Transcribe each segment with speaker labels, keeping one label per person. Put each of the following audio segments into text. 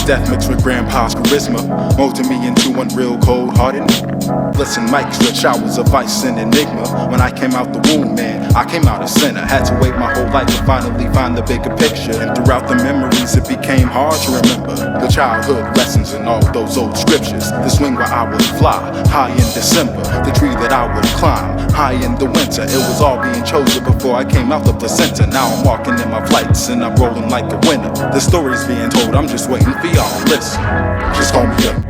Speaker 1: death mixed with grandpa's charisma, molded me into one real cold-hearted. Listen, Mike stretch showers of ice and enigma. When I came out the womb, man, I came out a sinner. Had to wait my whole life to finally find the bigger picture. And throughout the memories, it became hard to remember the childhood lessons and all those old scriptures. The swing where I would fly, high in December. The tree that I would climb, high in the winter. It was all being chosen before I came out the placenta. Now I'm walking in my flights and I'm rolling like a winner. The story's being told, I'm just waiting for y'all to listen.
Speaker 2: Just call me up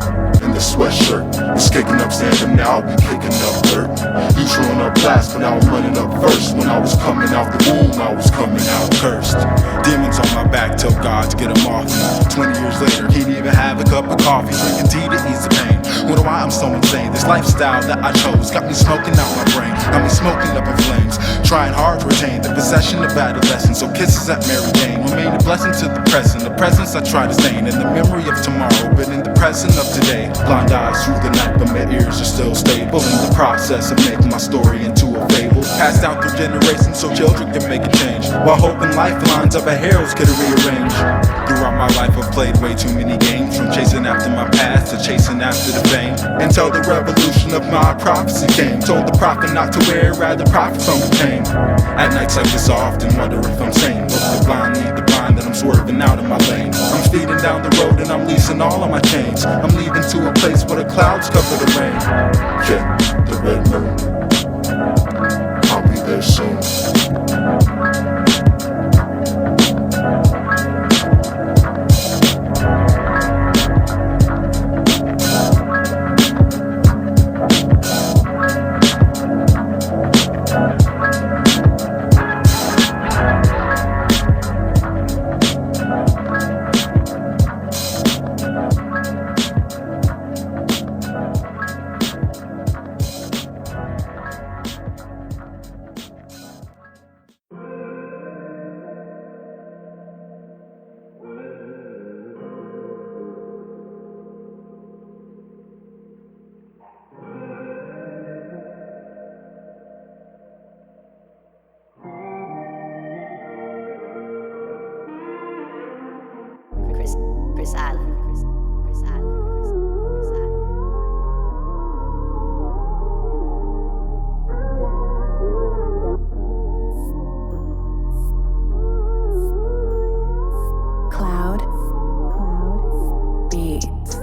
Speaker 2: in the sweatshirt. Was kicking up sand and now we kicking up dirt. You showing up last, but now I'm running up first. When I was coming out the womb, I was coming out cursed.
Speaker 1: Demons on my back, tell God to get them off me. 20 years later, can't even have a cup of coffee. Drinking tea to ease the pain. Wonder why I'm so insane. This lifestyle that I chose got me smoking out my brain. Got me smoking up in flames. Trying hard to retain the possession of adolescence. So kisses at Mary Jane remain a blessing to the present. The presence I try to stain in the memory of tomorrow, but in the present of today. Blind eyes through the night, but my ears are still stable. In the process of making my story into a fable, passed down through generations so children can make a change, while hoping lifelines of a heroes could rearrange. Throughout my life I've played way too many games, from chasing after my past to chasing after the fame, until the revolution of my prophecy came. Told the prophet not to wear, rather profit from the pain. At nights like this I often wonder if I'm sane. Look the blind, lead the blind, and I'm swerving out of my lane. I'm speeding down the road and I'm leasing all of my chains. I'm leaving to a place where the clouds cover the rain.
Speaker 2: Yeah, the red moon, I'll be there soon.
Speaker 3: Chris Island. Chris Island. Chris Island.
Speaker 4: Cloud Beats.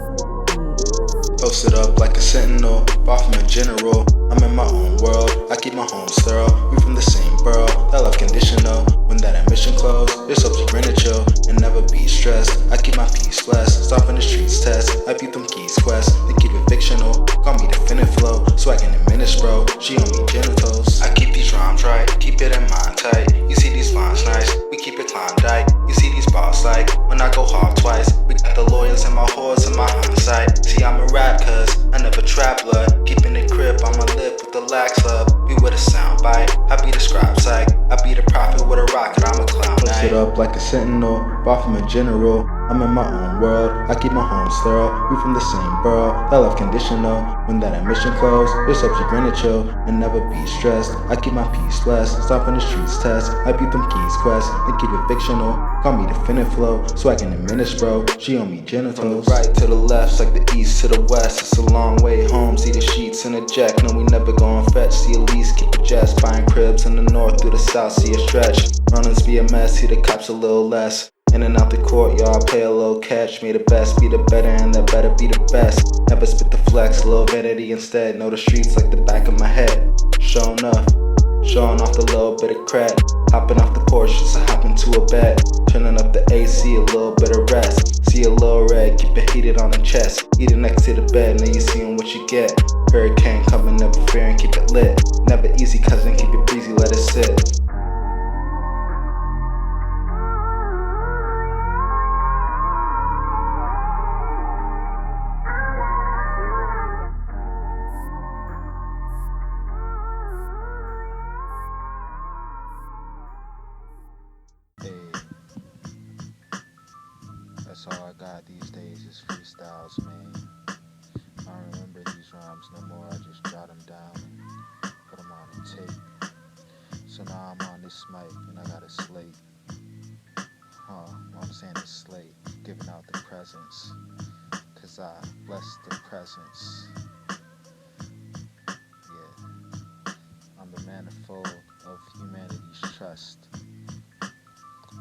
Speaker 1: Posted up like a sentinel, far from a general. I'm in my own world, I keep my home sterile. We from the same borough, that love conditional. When that ambition close, it's up to grin and chill and never be stressed. I keep my peace blessed, stop in the streets test. I beat them keys quest, they keep it fictional. Call me the finna flow, so I can diminish bro. She on me genitals. I keep these rhymes right, keep it in mind tight. You see these lines nice, we keep it Klondike. You see these bars like, when I go hard twice. We got the lawyers and my whores in my hindsight. See I'm a rap cuz, I never trap blood. Keeping it crib on my lip with the lax love. Be with a sound bite, I be the scribe psych. I be the prophet with a rocket, I'm a clown. Posted up like a sentinel, far from a general. I'm in my own world, I keep my home sterile. We from the same borough, that love conditional. When that ambition close, it's up to grin and chill and never be stressed. I keep my peace blessed, stop in the streets test. I beat them keys quest, they keep it fictional. Call me the finna flow, so I can diminish bro. She on me genitals. From the right to the left, like the east to the west. It's a long way home, see the sheets in a jack. No, we never gon' fetch, see at least keep the jets. Buying cribs in the north through the south, see a stretch. Runnings be a mess, see the cops a little less. In and out the courtyard, pay a little catch. May the best be the better and the better be the best. Never spit the flex, little vanity instead. Know the streets like the back of my head. Showing off the little bit of crack. Hopping off the porch just to hop into a bed. Turning up the AC, a little bit of rest. See a little red, keep it heated on the chest. Eat it next to the bed, now you seeing what you get. Hurricane coming, never fearing, keep it lit. Never easy cousin, keep it breezy, let it sit.
Speaker 5: That's all I got these days is freestyles, man. I don't remember these rhymes no more, I just jot them down and put them on a tape. So now I'm on this mic and I got a slate. I'm saying a slate. giving out the presents, 'cause I bless the presents. Yeah, I'm the manifold of humanity's trust.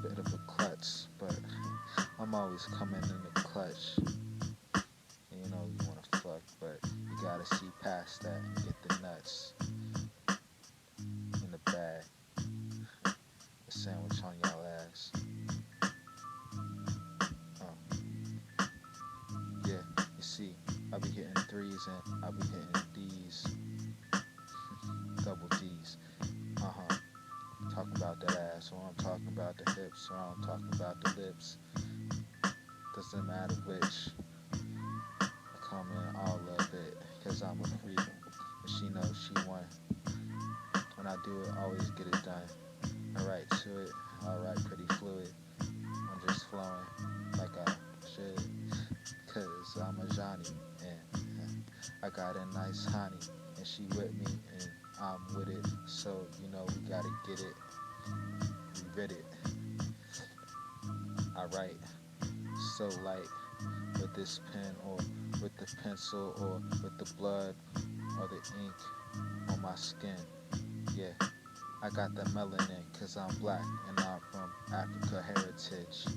Speaker 5: Bit of a klutz, but I'm always coming in the clutch. You know you wanna fuck, but you gotta see past that and get the nuts in the bag. A sandwich on y'all ass. Yeah, you see, I be hitting threes and I be hitting D's. Double D's. Talking about that ass, or I'm talking about the hips, or I'm talking about the lips. Doesn't matter which. I come in all of it, 'cause I'm a freak. And she knows she won. When I do it, always get it done. Alright to it, alright, pretty fluid. I'm just flowing like I should, 'cause I'm a Johnny, and I got a nice honey, and she with me, and I'm with it, so you know we gotta get it. We read it. I write so light with this pen, or with the pencil, or with the blood, or the ink on my skin. Yeah, I got the melanin, 'cause I'm black and I'm from Africa heritage.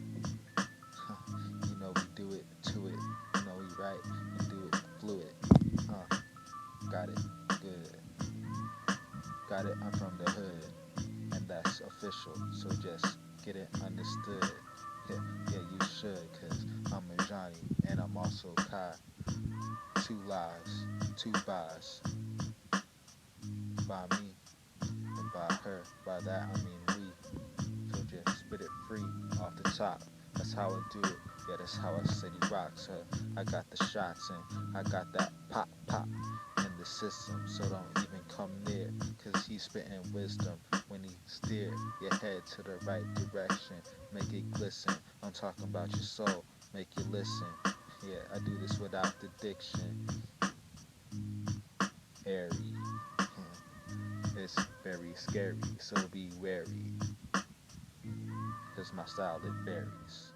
Speaker 5: You know we do it to it. You know we write and do it fluid. Got it good. Got it, I'm from the hood, and that's official, so just get it understood. Yeah, you should, 'cause I'm a Johnny, and I'm also Kai. 2 lives, 2 buys. By me, and by her. By that I mean we. So just spit it free off the top. That's how I do it. Yeah, that's how I city rocks her. I got the shots, and I got that pop in the system, so don't even come near, 'cause he's spitting wisdom when he steer your head to the right direction, make it glisten. I'm talking about your soul, make you listen. Yeah, I do this without the diction. Airy, it's very scary, so be wary, 'cause my style it varies.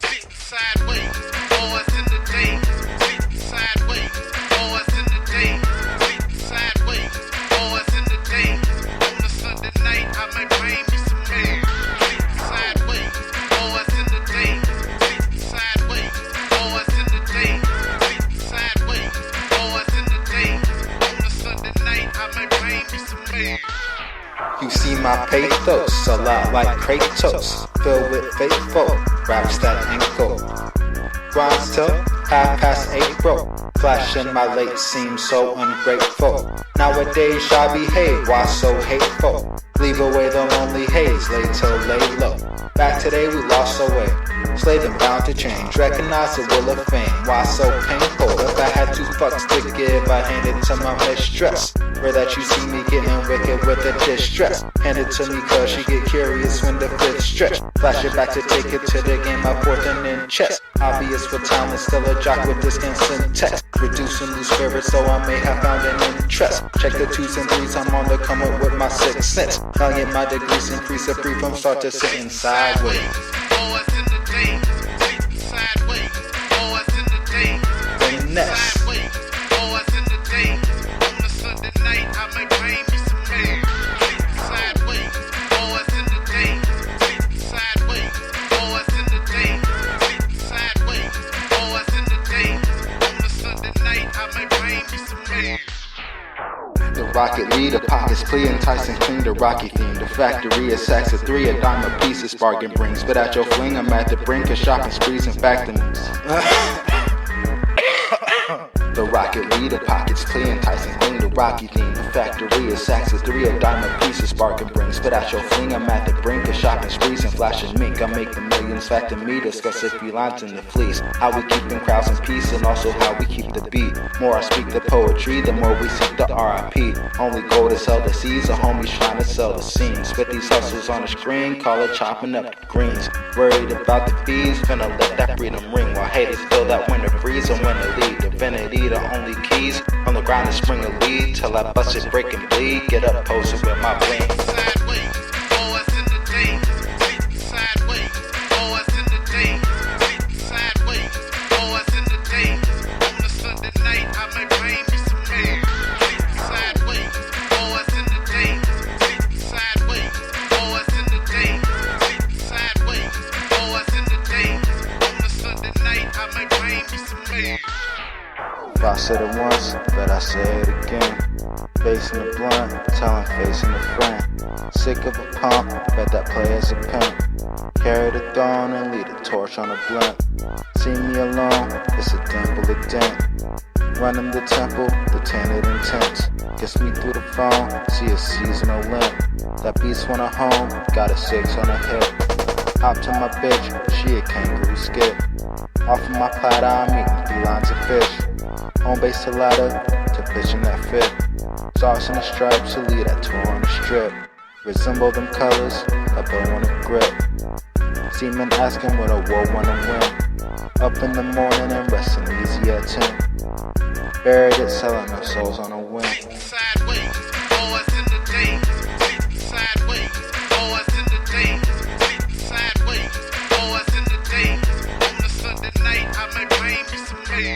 Speaker 4: Sitting sideways, boys in the days. Sitting sideways, boys in the days. Sitting sideways, boys in the days. On a Sunday night, I might bring me some man. Sitting sideways, boys in the days. Sitting sideways, boys in the days. Sitting sideways, boys in the days. On a Sunday night, I might bring me some man.
Speaker 1: You see my pathos, a lot like Kratos, filled with faithful raps that ankle. Grinds till 8:30, bro. Flashing my late seems so ungrateful. Nowadays I behave, why so hateful? Leave away the lonely haze, lay till lay low. Back today we lost our way, slave and bound to change. Recognize the will of fame, why so painful? If I had 2 fucks to give, I hand it to my mistress. Where that you see me getting wicked with the distress. Hand it to me 'cause she get curious when the 5th stretch. Flash it back to take it to the game, my 4th and in chess. Obvious for talent, still a jock with this instant text. Reducing loose spirits so I may have found an interest. Check the 2s and 3s, I'm on the come up with my 6th sense. Now get my degrees increase, free from start to sitting sideways.
Speaker 4: Boys in the days, sitting sideways, boys in the days.
Speaker 1: Finesse.
Speaker 4: Sideways, boys in the days. On a Sunday night, I might bring me some man. Sitting sideways, boys in the days. Sitting sideways, boys in the days. Sitting sideways, boys in the days. On a Sunday night, I might bring me some man.
Speaker 1: The rocket leader, pockets clear, enticing clean, the rocky theme. The factory is sacks of 3, a dime a piece, bargain brings. But at your fling, I'm at the brink of shopping sprees and factories. The rocket leader, pockets clear, enticing clean, the rocky theme. The factory is sacks of 3, a dime a piece, bargain brings. But at your fling, I'm at the brink of shopping sprees and flashing mink. I make the millions, fact to me, discuss if we lines in the fleece. How we keeping crowds in peace, and also how we keep the beat. More I speak the poetry, the more we seek the RIP. Only goal to sell the seeds, the homies trying to sell the scenes. With these hustles on the screen, call it chopping up the greens. Worried about the fees, finna let that freedom ring. While haters feel that winter breeze and win the lead. Divinity, the only keys. On the ground and spring a lead, till I bust it, break and bleed. Get up, posted with my bling.
Speaker 4: Sideways, boys in the days. Sitting sideways, boys in the days. night, I may bring me some meal. Sitting sideways, boys in the days. Sitting sideways, boys in the days. Sitting sideways, boys in the days. On a Sunday night, I may bring me some meal.
Speaker 1: If I said it once, bet I say it again. Facing the blunt, telling facing the friend. Sick of a pump, bet that play as a pimp. Carry the throne and lead a torch on a blunt. See me alone, it's a dimple of dent. Running the temple, the tainted intense. Gets me through the phone, see a seasonal limp. That beats when I'm home, got a 6 on a hip. Hop to my bitch, she a kangaroo skip. Off of my platter, I'm eating 3 lines of fish. Home base to ladder, to pitching that fit. Sauce in the stripes, to lead that tour on the strip. Resemble them colors, a bow on a grip. Seamen asking what a war wanna win. Up in the morning and resting easy at 10. Buried it, selling our souls on a whim.
Speaker 4: Sitting sideways, boys in the days. Sitting sideways, boys in the days. Sitting sideways, boys in the days. On a Sunday night, I may bring me some meal.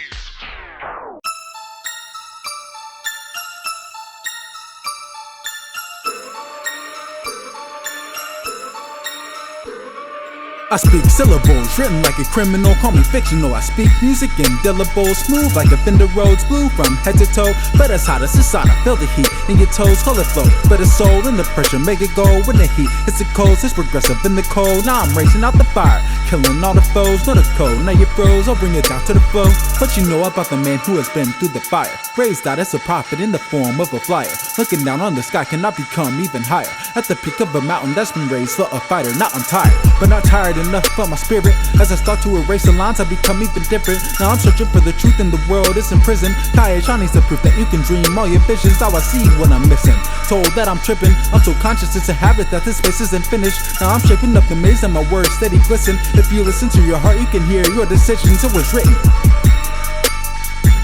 Speaker 6: I speak syllables, written like a criminal, call me fictional. I speak music indelible, smooth like a Fender Rhodes, blue from head to toe. But as hot as the sauna, feel the heat in your toes, call it flow. But a soul in the pressure, make it go when the heat hits the coals, it's progressive in the cold. Now I'm racing out the fire, killing all the foes, know the code. Now you froze, I'll bring it down to the flow. What you know about the man who has been through the fire? Raised out as a prophet in the form of a flyer. Looking down on the sky cannot become even higher. At the peak of a mountain that's been raised for a fighter. Now I'm tired, but not tired enough for my spirit. As I start to erase the lines, I become even different. Now I'm searching for the truth in the world, it's in prison. Kaya Shawnee's the proof that you can dream all your visions. Now I see what I'm missing. Told that I'm tripping, I'm so conscious it's a habit that this space isn't finished. Now I'm shaping up the maze and my words steady glisten. If you listen to your heart, you can hear your decisions. It was written.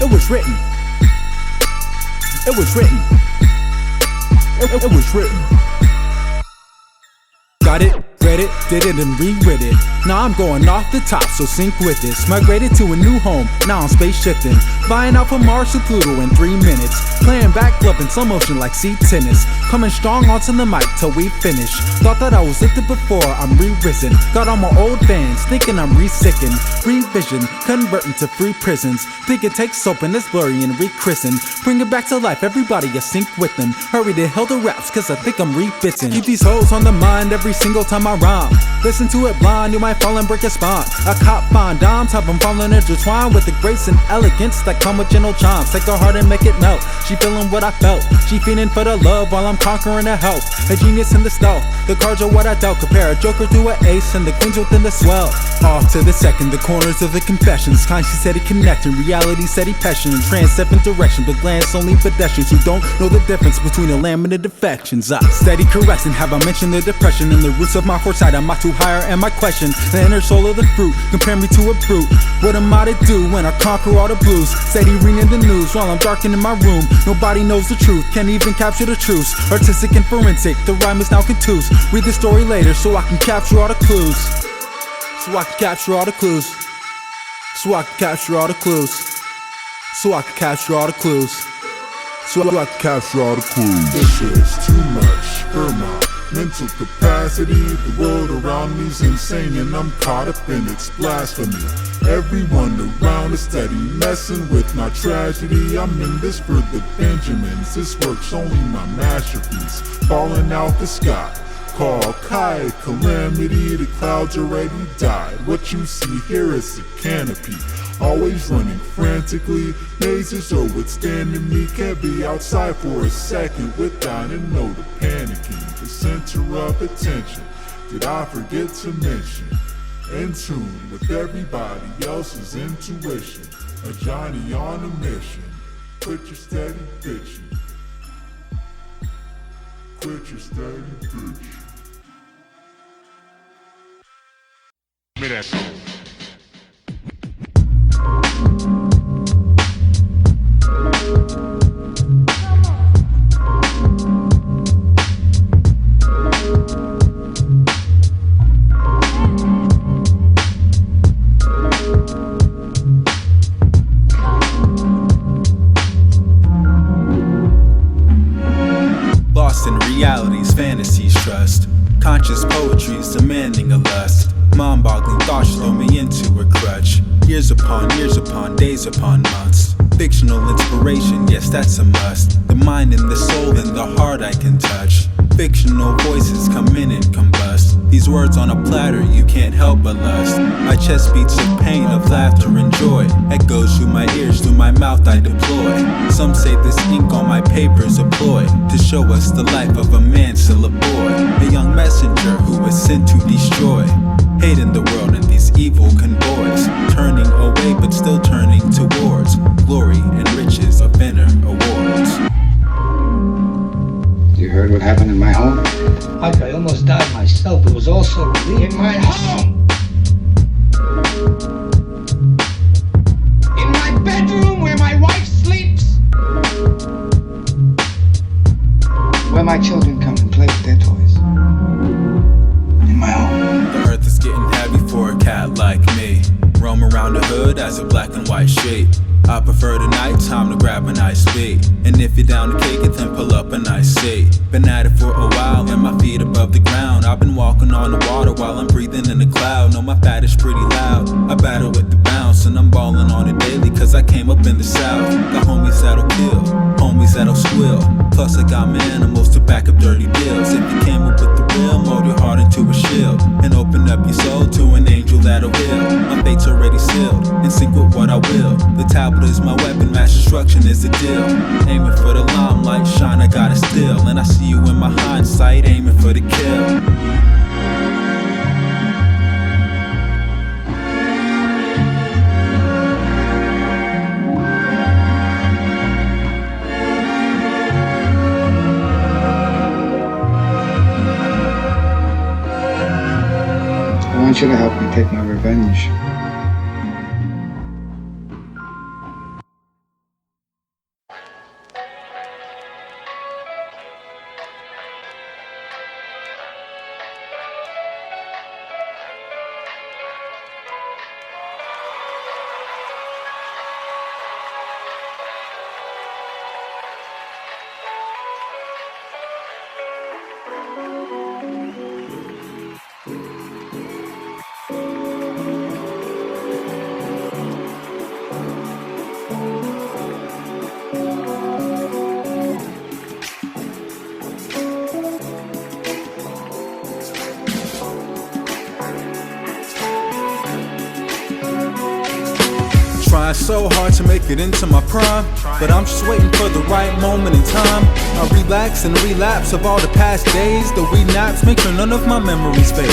Speaker 6: It was written. It was written. It was written. Got it, read it, did it and reread it. Now I'm going off the top, so sync with this. Migrated to a new home, now I'm space shifting. Flying out from Mars to Pluto in 3 minutes. Playing back club in slow motion like sea tennis. Coming strong onto the mic till we finish. Thought that I was lifted before, I'm re-risen. Got all my old fans, thinking I'm re-sickened. Revision, converting to free prisons. Think it takes soap and it's blurry and re-christened. Bring it back to life, everybody a sync with them. Hurry to hell the raps, cause I think I'm refitting. Keep these hoes on the mind every single time I rhyme. Listen to it blind, you might fall and break your spine. I cop fine dimes, have them falling intertwined with the grace and elegance that come with gentle chimes. Take her heart and make it melt. She feeling what I felt. She feeling for the love while I'm conquering the health. A genius in the stealth. The cards are what I dealt. Compare a joker to an ace and the queens within the swell. Off to the second, the corners of the confessions. Conscious steady connecting, reality steady passion. Trans 7 direction, but glance only pedestrians who don't know the difference between a lamb and the defections. I steady caressing, have I mentioned the depression and the roots of my foresight? Am I too higher? Am I question? The inner soul of the fruit, compare me to a brute. What am I to do when I conquer all the blues? Steady reading the news while I'm darkening my room. Nobody knows the truth, can't even capture the truth. Artistic and forensic, the rhyme is now contused. Read the story later so I can capture all the clues. So I can capture all the clues. So I can capture all the clues. So I can capture all the clues. So I can capture all the clues.
Speaker 2: This is too much for my mental capacity. The world around me's insane and I'm caught up in its blasphemy. Everyone around is steady messing with my tragedy. I'm in this for the Benjamins. This work's only my masterpiece. Falling out the sky, call Kai calamity. The clouds already died. What you see here is a canopy. Always running frantically. Mazes are withstanding me. Can't be outside for a second without a note of panicking. The center of attention, did I forget to mention? In tune with everybody else's intuition. A Johnny on a mission. Quit your steady bitching. Quit your steady bitching. Give me that song.
Speaker 6: realities, fantasies trust. Conscious poetry's demanding a lust. Mind-boggling thoughts throw me into a crutch. Years upon days upon months. Fictional inspiration, yes, that's a must. The mind and the soul and the heart I can touch. Fictional voices come in and combust. These words on a platter, you can't help but lust. My chest beats of pain, of laughter and joy. Echoes through my ears, through my mouth I deploy. Some say this ink on my paper's a ploy to show us the life of a man, still a boy. A young messenger who was sent to destroy hate in the world and these evil convoys. Turning away but still turning towards glory and riches of inner awards.
Speaker 7: You heard what happened in my home?
Speaker 8: Mike, I almost died myself. It was all so real.
Speaker 7: In my home! In my bedroom where my wife sleeps! Where my children come and play with their toys. In my home.
Speaker 6: The earth is getting heavy for a cat like me. Roam around the hood as a black and white sheep. I prefer the night time to grab a nice beat. And if you're down to kick it, then pull up a nice seat. Been at it for a while and my feet above the ground. I've been walking on the water while I'm breathing in the cloud. Know my fat is pretty loud. I battle with the bounce and I'm balling on it daily, cause I came up in the south. Got homies that'll kill, homies that'll squill. Plus I got my animals to back up dirty deals. If you came up with the real, mold your heart into a shield and open up your soul to an angel that'll heal. My fate's already sealed, in sync with what I will. The tablet is my weapon, mass destruction is the deal. Aiming for the limelight, shine, I gotta steal. And I see you in my hindsight, aiming for the kill.
Speaker 7: I want you to help me take my revenge.
Speaker 6: Trying so hard to make it into my prime, but I'm just waiting for the right moment in time. I relax and relapse of all the past days. The wee naps make sure none of my memories fade.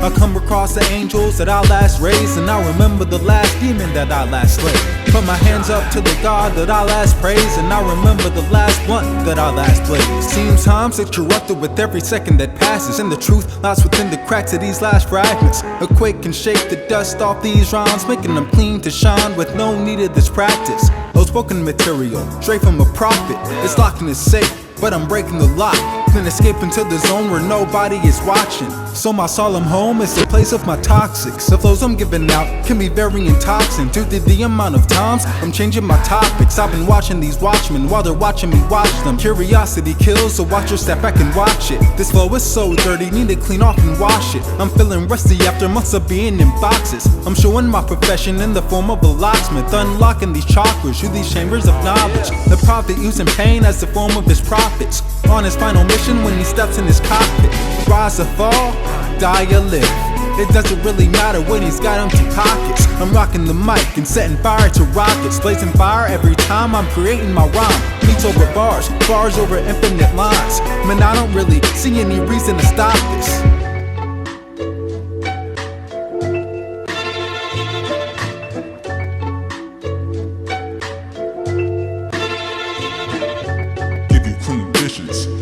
Speaker 6: I come across the angels that I last raised, and I remember the last demon that I last slayed. Put my hands up to the God that I last praised, and I remember the last blunt that I last blazed. Seems times that erupted with every second that passes, and the truth lies within the cracks of these last fragments. A quake can shake the dust off these rhymes, making them clean to shine with no need of this practice. Outspoken material, straight from a prophet. It's locked in the safe, but I'm breaking the lock. Then escape into the zone where nobody is watching. So my solemn home is the place of my toxics. The flows I'm giving out can be very intoxicant due to the amount of times I'm changing my topics. I've been watching these watchmen while they're watching me watch them. Curiosity kills, so watch your step back and watch it. This flow is so dirty, need to clean off and wash it. I'm feeling rusty after months of being in boxes. I'm showing my profession in the form of a locksmith, unlocking these chakras through these chambers of knowledge. The prophet using pain as the form of his prophets. On his final mission when he steps in his cockpit. Rise or fall, die or live. It doesn't really matter when he's got empty pockets. I'm rocking the mic and setting fire to rockets. Blazing fire every time I'm creating my rhyme. Beats over bars, bars over infinite lines. Man, I don't really see any reason to stop this.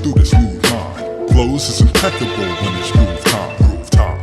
Speaker 2: Through the smooth mind. Flows is impeccable when it's groove time. Groove time.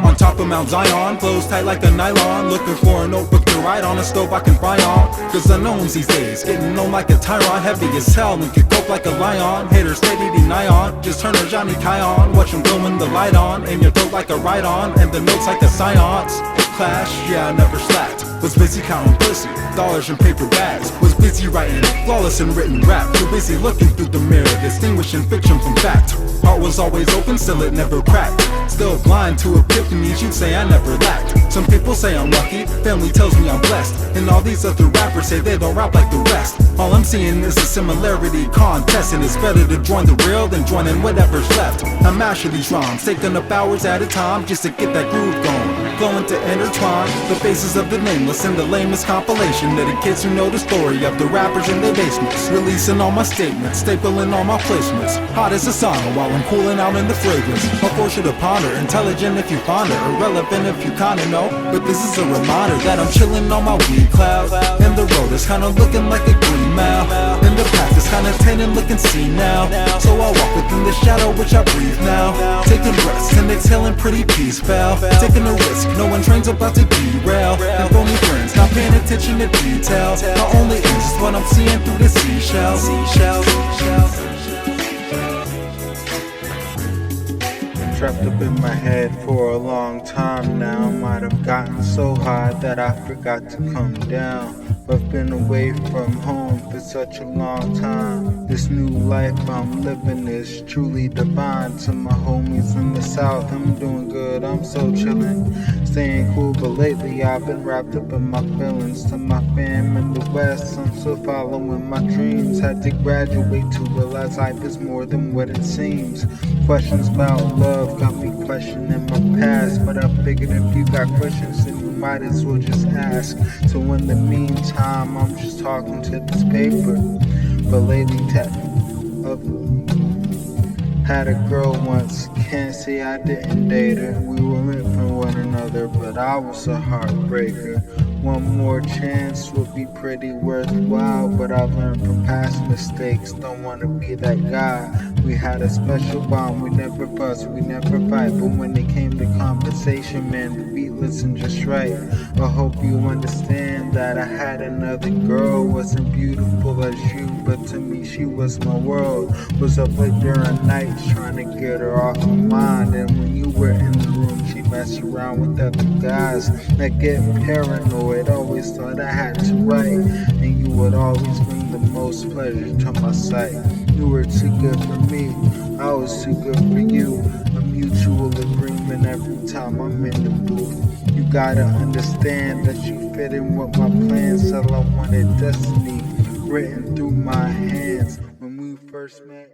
Speaker 6: On top of Mount Zion, flows tight like a nylon. Looking for a notebook to write on, a stove I can fry on. Cause unknowns these days, getting known like a tyrant. Heavy as hell and kick up like a lion. Haters steady deny on, just turn her Johnny Kai on. Watch him glowing the light on, aim your throat like a ride on. And the notes like a science. Clash, yeah I never slacked. Was busy counting pussy, dollars in paper bags. Was busy writing flawless and written rap. Too busy looking through the mirror, distinguishing fiction from fact. Heart was always open, still it never cracked. Still blind to epiphanies, you'd say I never lacked. Some people say I'm lucky, family tells me I'm blessed. And all these other rappers say they don't rap like the rest. All I'm seeing is a similarity contest, and it's better to join the real than join in whatever's left. I master these rhymes, taking up hours at a time just to get that groove going. Flowing to intertwine the faces of the nameless in the lamest compilation of the kids who know the story of the rappers in their basements. Releasing all my statements, stapling all my placements. Hot as a sauna while I'm cooling out in the fragrance. A fortune to ponder, intelligent if you ponder, irrelevant if you kinda know. But this is a reminder that I'm chilling on my weed cloud. And the road is kinda looking like a green mile. And the path is kinda tan and looking senile. So I walk within the shadow which I breathe now. Taking breaths and exhaling pretty peaceful. Taking a risk, knowing trains about to derail. And phony friends not paying attention to details. My only ends is what I'm seeing through the seashells.
Speaker 1: Trapped up in my head for a long time now. Might have gotten so high that I forgot to come down. I've been away from home for such a long time. This new life I'm living is truly divine. To my homies in the south, I'm doing good, I'm so chillin', staying cool, but lately I've been wrapped up in my feelings. To my fam in the west, I'm still following my dreams. Had to graduate to realize life is more than what it seems. Questions about love got me questioning my past, but I figured if you got questions then you might as well just ask. So in the meantime I'm just talking to this paper. But lately had a girl once, can't say I didn't date her. We were meant for one another, but I was a heartbreaker. One more chance would be pretty worthwhile, but I've learned from past mistakes, don't wanna be that guy. We had a special bond, we never fuss, we never fight, but when it came to conversation, man, the beat listened just right. I hope you understand that I had another girl, wasn't beautiful as you, but to me she was my world. Was up late during nights trying to get her off my mind, and when you were in the room she messed around with other guys. I get paranoid, always thought I had to write, and you would always bring the most pleasure to my sight. You were too good for me, I was too good for you. A mutual agreement every time I'm in the booth. You gotta understand that you fit in with my plans, till I wanted destiny written through my hands. When we first met